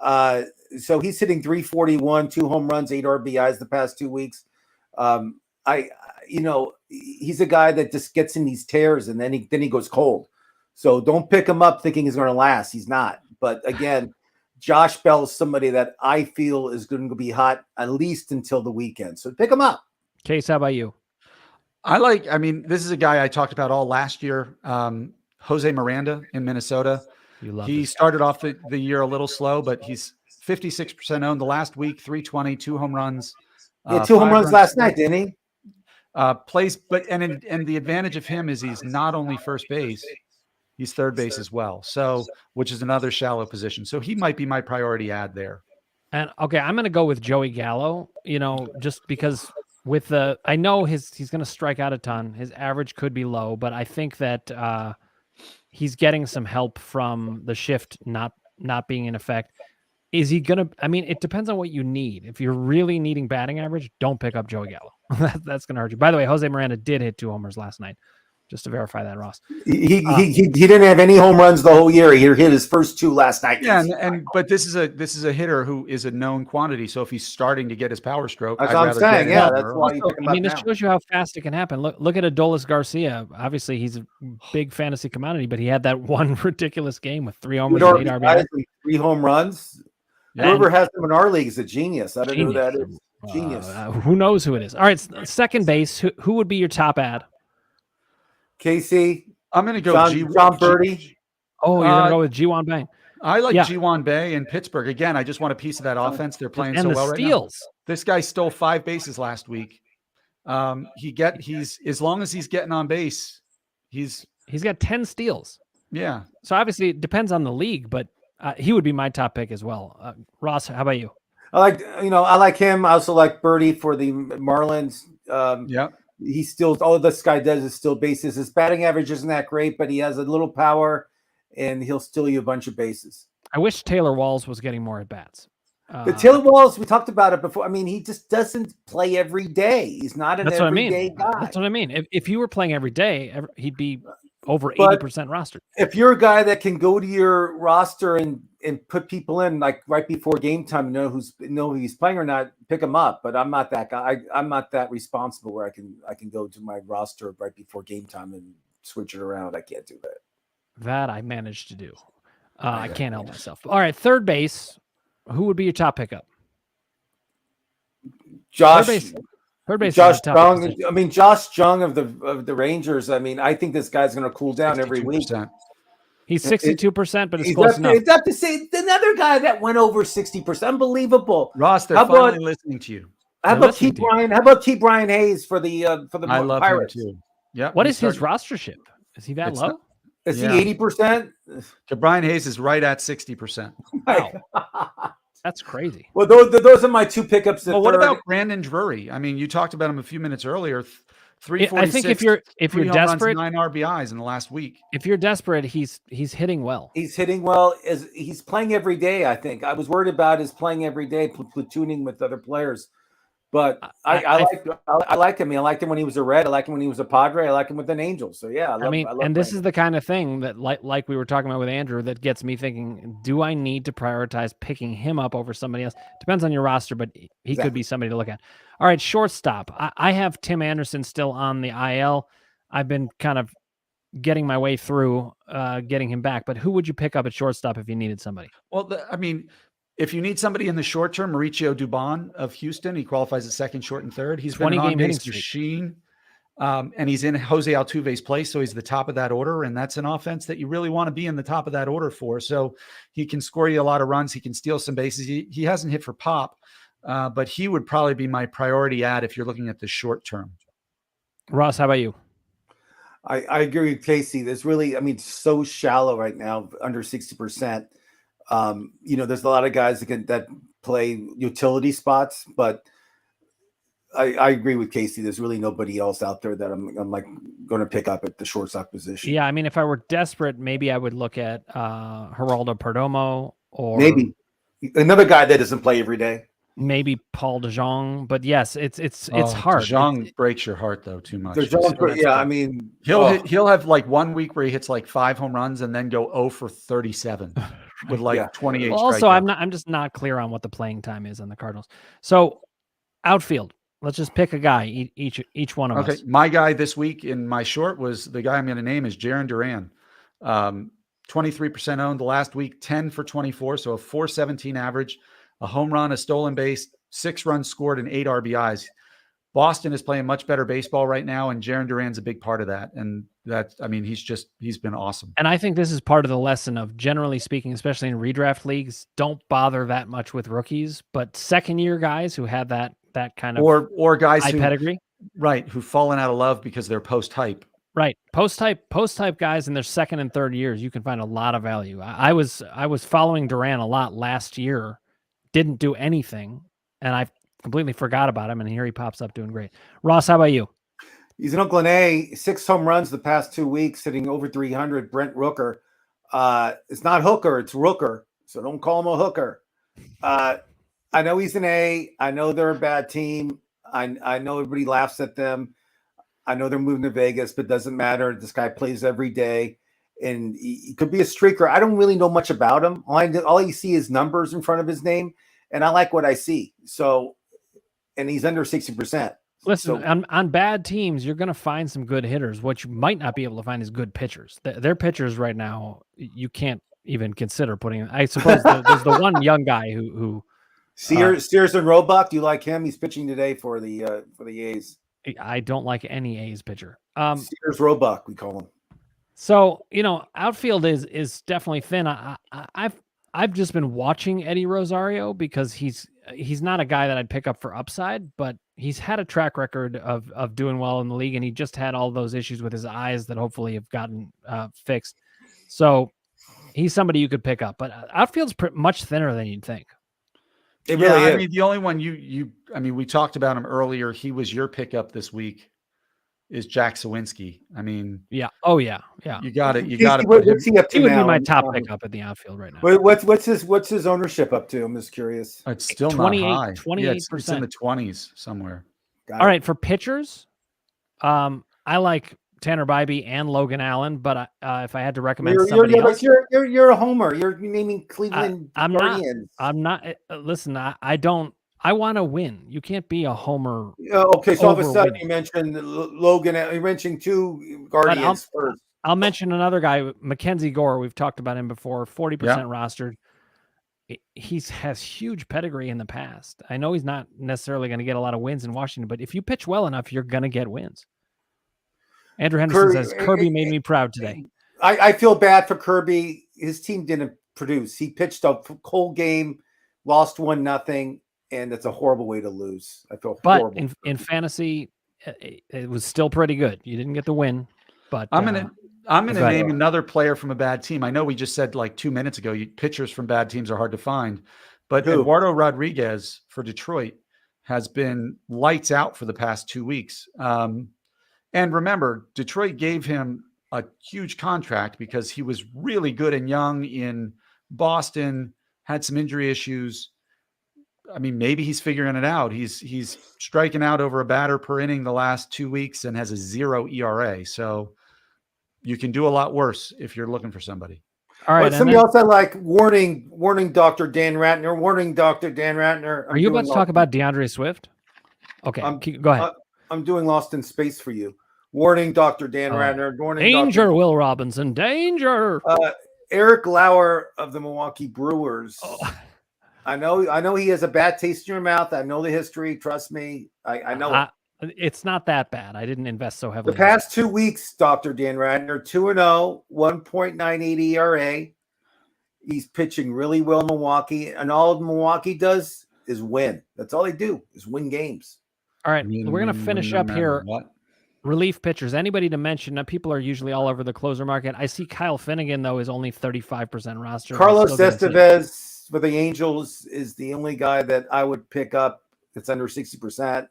So he's hitting 341, 2 home runs, 8 RBIs the past 2 weeks. He's a guy that just gets in these tears and then he goes cold. So don't pick him up thinking he's going to last. He's not. But again, Josh Bell is somebody that I feel is going to be hot at least until the weekend. So pick him up. Case, how about you? This is a guy I talked about all last year. Jose Miranda in Minnesota. He started off the year a little slow, but he's 56% owned the last week, 320, 2 home runs. 2 home runs last night, didn't he? And the advantage of him is he's not only first base, he's third base as well. So, which is another shallow position. So he might be my priority ad there. And okay, I'm going to go with Joey Gallo, just because I know he's going to strike out a ton. His average could be low, but I think that he's getting some help from the shift not being in effect. Is he going to, it depends on what you need. If you're really needing batting average, don't pick up Joey Gallo. That's going to hurt you. By the way, Jose Miranda did hit 2 homers last night, just to verify that, Ross. He didn't have any home runs the whole year. He hit his first 2 last night. Yeah, but this is a hitter who is a known quantity. So if he's starting to get his power stroke, that's what I'm saying. Yeah, that's why you pick him up this shows you how fast it can happen. Look at Adolis Garcia. Obviously, he's a big fantasy commodity, but he had that one ridiculous game with 3 homers and 8 RBIs. 3 home runs. Yeah. Whoever has them in our league is a genius. I don't know who that is. Genius. Who knows who it is? All right, second base. Who would be your top ad? Casey. I'm going to go John Birdie. Oh, you're going to go with Ji-Hwan Bang. I like Ji-Hwan Bae in Pittsburgh. Again, I just want a piece of that offense. They're playing so well right now. This guy stole 5 bases last week. He's as long as he's getting on base, he's got 10 steals. Yeah. So obviously it depends on the league, but he would be my top pick as well. Ross, how about you? I like him. I also like Birdie for the Marlins. He's still, all this guy does is steal bases. His batting average isn't that great, but he has a little power and he'll steal you a bunch of bases. I wish Taylor Walls was getting more at bats. The Taylor Walls, we talked about it before. He just doesn't play every day. He's not an everyday guy. That's what I mean. If you were playing every day, he'd be over 80% rostered. If you're a guy that can go to your roster and put people in like right before game time, know who he's playing or not, pick him up. But I'm not that guy. I'm not that responsible where I can go to my roster right before game time and switch it around. I can't do that. That I managed to do. I can't help myself. All right, third base. Who would be your top pickup? Josh. Third base. Josh Jung. Josh Jung of the Rangers. I think this guy's going to cool down every week. He's 62%, but it's close enough. It's up to say another guy that went over 60%. Unbelievable. Ross, they're finally listening to you. How about T. Brian Hayes for the I love Pirates? Him too. Yeah. What is his rostership? Is he that low? Is he 80%? Brian Hayes is right at 60%. Wow. That's crazy. Well, those are my 2 pickups. Well, what about Brandon Drury? You talked about him a few minutes earlier. 346. I think if you're desperate, 9 RBIs in the last week. If you're desperate, he's hitting well. He's hitting well. He's playing every day. I think I was worried about his playing every day, platooning with other players. But I like him. I liked him when he was a Red. I liked him when he was a Padre. I like him with an Angel. So yeah, I love this is the kind of thing that, like we were talking about with Andrew, that gets me thinking: do I need to prioritize picking him up over somebody else? Depends on your roster, but he could be somebody to look at. All right, shortstop. I have Tim Anderson still on the IL. I've been kind of getting my way through getting him back. But who would you pick up at shortstop if you needed somebody? Well, if you need somebody in the short term, Mauricio Dubon of Houston, he qualifies at second, short, and third. He's been an on-base machine, and he's in Jose Altuve's place, so he's the top of that order, and that's an offense that you really want to be in the top of that order for. So he can score you a lot of runs. He can steal some bases. He hasn't hit for pop, but he would probably be my priority ad if you're looking at the short term. Ross, how about you? I agree with Casey. There's really, I mean, so shallow right now, under 60%. There's a lot of guys that play utility spots, but I agree with Casey. There's really nobody else out there that I'm like going to pick up at the shortstop position. Yeah, I mean, if I were desperate, maybe I would look at Geraldo Perdomo or maybe another guy that doesn't play every day. Maybe Paul DeJong, but yes, it's hard. DeJong breaks your heart though too much. I mean, he'll have like 1 week where he hits like 5 home runs and then go 0 for 37 with like 28. Well, also, I'm just not clear on what the playing time is on the Cardinals. So outfield, let's just pick a guy each one of us. Okay, my guy this week in my short was the guy I'm going to name is Jarren Duran. 23% owned the last week, 10 for 24, so a 417 average. A home run, a stolen base, 6 runs scored, and 8 RBIs. Boston is playing much better baseball right now, and Jarren Duran's a big part of that. And he's been awesome. And I think this is part of the lesson of, generally speaking, especially in redraft leagues, don't bother that much with rookies, but second-year guys who have that kind of or guys high pedigree, right? Who've fallen out of love because they're post-hype. Right, post-hype guys in their second and third years, you can find a lot of value. I was following Duran a lot last year. Didn't do anything, and I completely forgot about him, and here he pops up doing great. Ross, how about you? He's in Oakland A, 6 home runs the past 2 weeks, hitting over 300. Brent Rooker. It's not Hooker, it's Rooker, so don't call him a hooker. I know he's an A. I know they're a bad team. I know everybody laughs at them. I know they're moving to Vegas, but it doesn't matter. This guy plays every day, and he could be a streaker. I don't really know much about him. All you see is numbers in front of his name, and I like what I see. So, and he's under 60%. Listen, on bad teams, you're going to find some good hitters. What you might not be able to find is good pitchers. Their pitchers right now, you can't even consider putting. I suppose there's the one young guy who Sears and Roebuck. Do you like him? He's pitching today for the A's. I don't like any A's pitcher. Sears Roebuck, we call him. So, outfield is definitely thin. I've just been watching Eddie Rosario because he's not a guy that I'd pick up for upside, but he's had a track record of doing well in the league, and he just had all those issues with his eyes that hopefully have gotten fixed. So he's somebody you could pick up, but outfield's much thinner than you'd think. It really is. I mean, the only one we talked about him earlier. He was your pickup this week. Is Jack Sawinski. I mean, yeah. Oh yeah. You got it. What's he up to now? He would be my top pickup at the outfield right now. What's his ownership up to? I'm just curious. It's still 28, not high. 28%. It's in the 20s somewhere. All right, for pitchers, I like Tanner Bybee and Logan Allen, but if I had to recommend somebody else, you're a homer. You're naming Cleveland Guardians. I'm not. Listen, I don't. I want to win. You can't be a homer. Okay, so all of a sudden you mentioned Logan. You mentioned 2 Guardians first. I'll mention another guy, Mackenzie Gore. We've talked about him before. 40% rostered. He has huge pedigree in the past. I know he's not necessarily going to get a lot of wins in Washington, but if you pitch well enough, you're going to get wins. Andrew Henderson says Kirby made me proud today. I feel bad for Kirby. His team didn't produce. He pitched a cold game, lost 1-0. And it's a horrible way to lose. I feel horrible. But in fantasy, it was still pretty good. You didn't get the win, but I'm gonna name another player from a bad team. I know we just said like 2 minutes ago, pitchers from bad teams are hard to find, but Eduardo Rodriguez for Detroit has been lights out for the past 2 weeks. And remember, Detroit gave him a huge contract because he was really good and young in Boston, had some injury issues. I mean, maybe he's figuring it out. He's striking out over a batter per inning the last 2 weeks and has a 0 ERA. So you can do a lot worse if you're looking for somebody. All right. Somebody else I like, warning, Dr. Dan Ratner, warning, Dr. Dan Ratner. Are you about to talk about DeAndre Swift? Okay, go ahead. I'm doing Lost in Space for you. Warning, Dr. Dan Ratner. Warning, danger, Will Robinson. Danger. Eric Lauer of the Milwaukee Brewers. Oh. I know he has a bad taste in your mouth. I know the history. Trust me. I know it. It's not that bad. I didn't invest so heavily. The past 2 weeks, Dr. Dan Ratner, 2-0, 1.98 ERA. He's pitching really well in Milwaukee, and all Milwaukee does is win. That's all they do is win games. All right, we're going to finish up here. Relief pitchers. Anybody to mention? Now, people are usually all over the closer market. I see Kyle Finnegan, though, is only 35% roster. Carlos Estevez for the Angels is the only guy that I would pick up that's under 60%.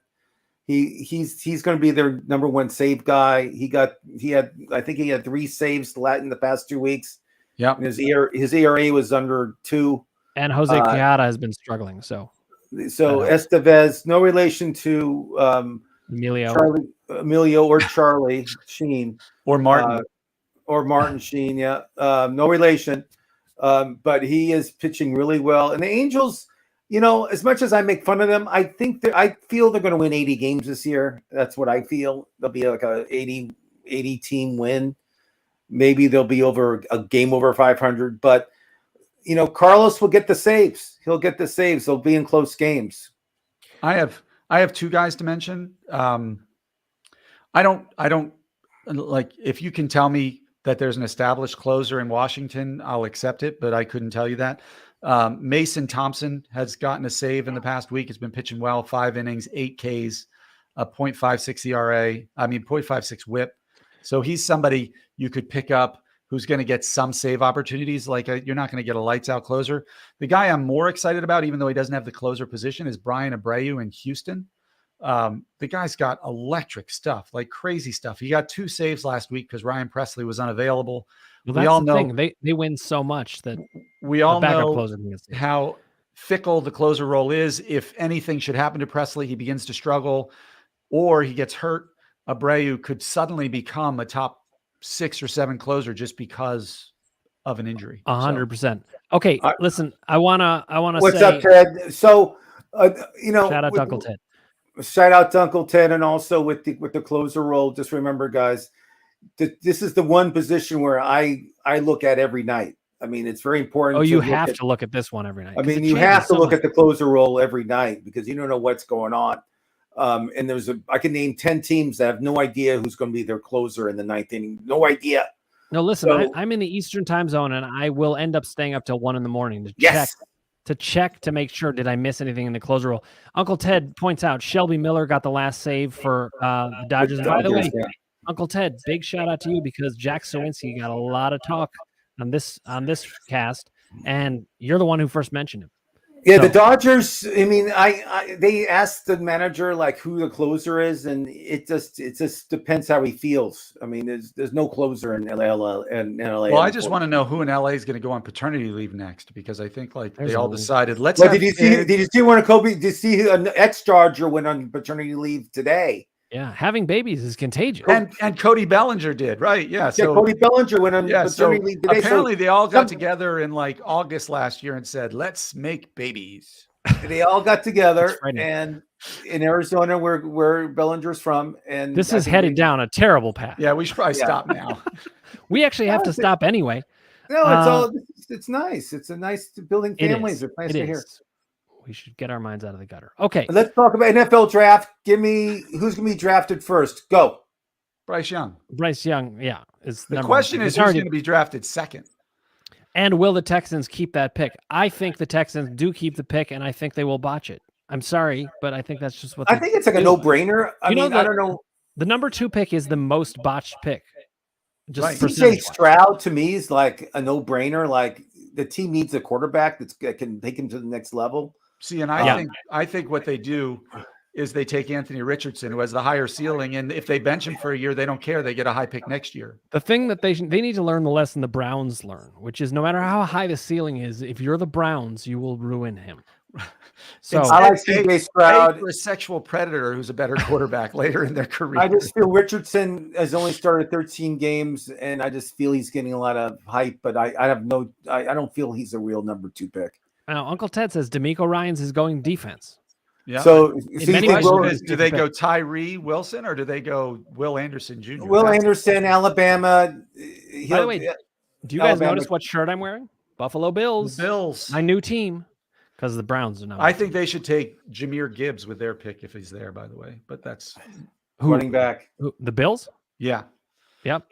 He's going to be their number one save guy. I think he had 3 saves in the past 2 weeks. Yeah, his ERA was under 2. And Jose Quijada has been struggling. So Estevez, no relation to Emilio or Charlie Sheen or Martin Sheen. Yeah, no relation. But he is pitching really well. And the Angels, as much as I make fun of them, I feel they're going to win 80 games this year. That's what I feel. They'll be like a 80 team win. Maybe they'll be over 500. But Carlos will get the saves. He'll get the saves. They'll be in close games. I have 2 guys to mention. I don't like, if you can tell me that there's an established closer in Washington, I'll accept it, but I couldn't tell you that. Mason Thompson has gotten a save in the past week. Has been pitching well, 5 innings, 8 Ks, a 0.56 ERA. 0.56 WHIP. So he's somebody you could pick up who's going to get some save opportunities. Like you're not going to get a lights out closer. The guy I'm more excited about, even though he doesn't have the closer position, is Brian Abreu in Houston. The guy's got electric stuff, like crazy stuff. He got 2 saves last week because Ryan Presley was unavailable. Well, that's the thing. They win so much that we all know how fickle the closer role is. If anything should happen to Presley, he begins to struggle or he gets hurt. Abreu could suddenly become a top 6 or 7 closer just because of an injury. 100%. Okay, listen, I wanna what's say, up, Ted? So shout out to Uncle Ted. Shout out to Uncle Ted, and also with the closer role. Just remember, guys, this is the one position where I look at every night. I mean, it's very important. Oh, you have to look at this one every night. I mean, you have to look at the closer role every night because you don't know what's going on. And I can name 10 teams that have no idea who's going to be their closer in the 9th inning. No idea. No, listen, I'm in the Eastern time zone, and I will end up staying up till 1 a.m. to check to make sure, did I miss anything in the closer role? Uncle Ted points out Shelby Miller got the last save for the Dodgers. And by the way, Uncle Ted, big shout out to you because Jack Sawinski got a lot of talk on this cast, and you're the one who first mentioned him. Yeah, the Dodgers. I mean, they asked the manager like who the closer is, and it just depends how he feels. I mean, there's no closer in LA. Well, I just want to know who in LA is going to go on paternity leave next because I think they all decided. Did you see one of Kobe? Did you see an ex-Dodger went on paternity leave today? Yeah, having babies is contagious. And Cody Bellinger did, right? Yeah. So Cody Bellinger went on paternity leave today. Apparently, they all got together in August last year and said, "Let's make babies." They all got together, and in Arizona, where Bellinger's from, and this is headed down a terrible path. Yeah, we should probably stop now. We actually have to stop anyway. No, it's nice. It's a nice building families. It's nice to hear. We should get our minds out of the gutter. Okay. Let's talk about NFL draft. Give me who's going to be drafted first. Go. Bryce Young. Yeah. The question is who's going to be drafted second? And will the Texans keep that pick? I think the Texans do keep the pick, and I think they will botch it. I'm sorry, but I think that's just what I think it's like a no-brainer. I don't know. The number 2 pick is the most botched pick. Just CJ Stroud to me is like a no-brainer. Like the team needs a quarterback that can take him to the next level. See, and I think what they do is they take Anthony Richardson, who has the higher ceiling, and if they bench him for a year, they don't care. They get a high pick next year. The thing that they need to learn the lesson the Browns learn, which is no matter how high the ceiling is, if you're the Browns, you will ruin him. So I like CJ Stroud for a sexual predator who's a better quarterback later in their career. I just feel Richardson has only started 13 games, and I just feel he's getting a lot of hype. But I don't feel he's a real number 2 pick. Now, Uncle Ted says DeMeco Ryans is going defense. Yeah. So do they go Tyree Wilson or do they go Will Anderson Jr.? Will Anderson, Alabama. By the way, do you guys notice what shirt I'm wearing? Buffalo Bills. The Bills. My new team. Because the Browns are not. I think they should take Jahmyr Gibbs with their pick if he's there, by the way. But that's running back. The Bills? Yeah. Yep.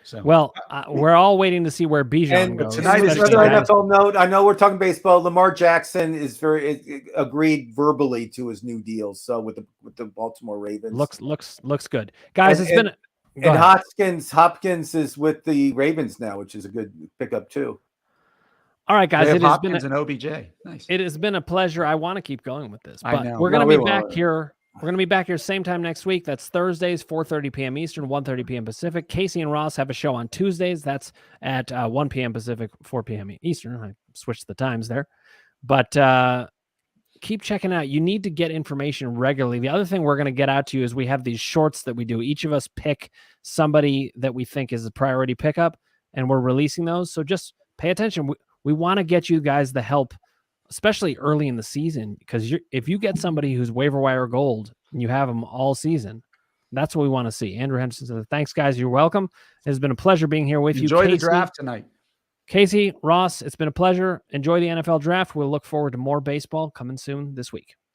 So Well, we're all waiting to see where Bijan And goes. tonight is another tonight. NFL note. I know we're talking baseball. Lamar Jackson is agreed verbally to his new deal. So with the Baltimore Ravens, looks good, guys. And Hopkins is with the Ravens now, which is a good pickup too. All right, guys. They have It has Hopkins been and OBJ. Nice. It has been a pleasure. I want to keep going with this, I but know. we're No, going to we be back won't. here. We're going to be back here same time next week. That's Thursdays, 4:30 p.m. Eastern, 1:30 p.m. Pacific. Casey and Ross have a show on Tuesdays. That's at 1 p.m. Pacific, 4 p.m. Eastern. I switched the times there. But keep checking out. You need to get information regularly. The other thing we're going to get out to you is we have these shorts that we do. Each of us pick somebody that we think is a priority pickup, and we're releasing those. So just pay attention. We want to get you guys the help, especially early in the season, because if you get somebody who's waiver wire gold and you have them all season, that's what we want to see. Andrew Henderson says, thanks, guys. You're welcome. It has been a pleasure being here with you. Enjoy Casey, the draft tonight. Casey, Ross, it's been a pleasure. Enjoy the NFL draft. We'll look forward to more baseball coming soon this week.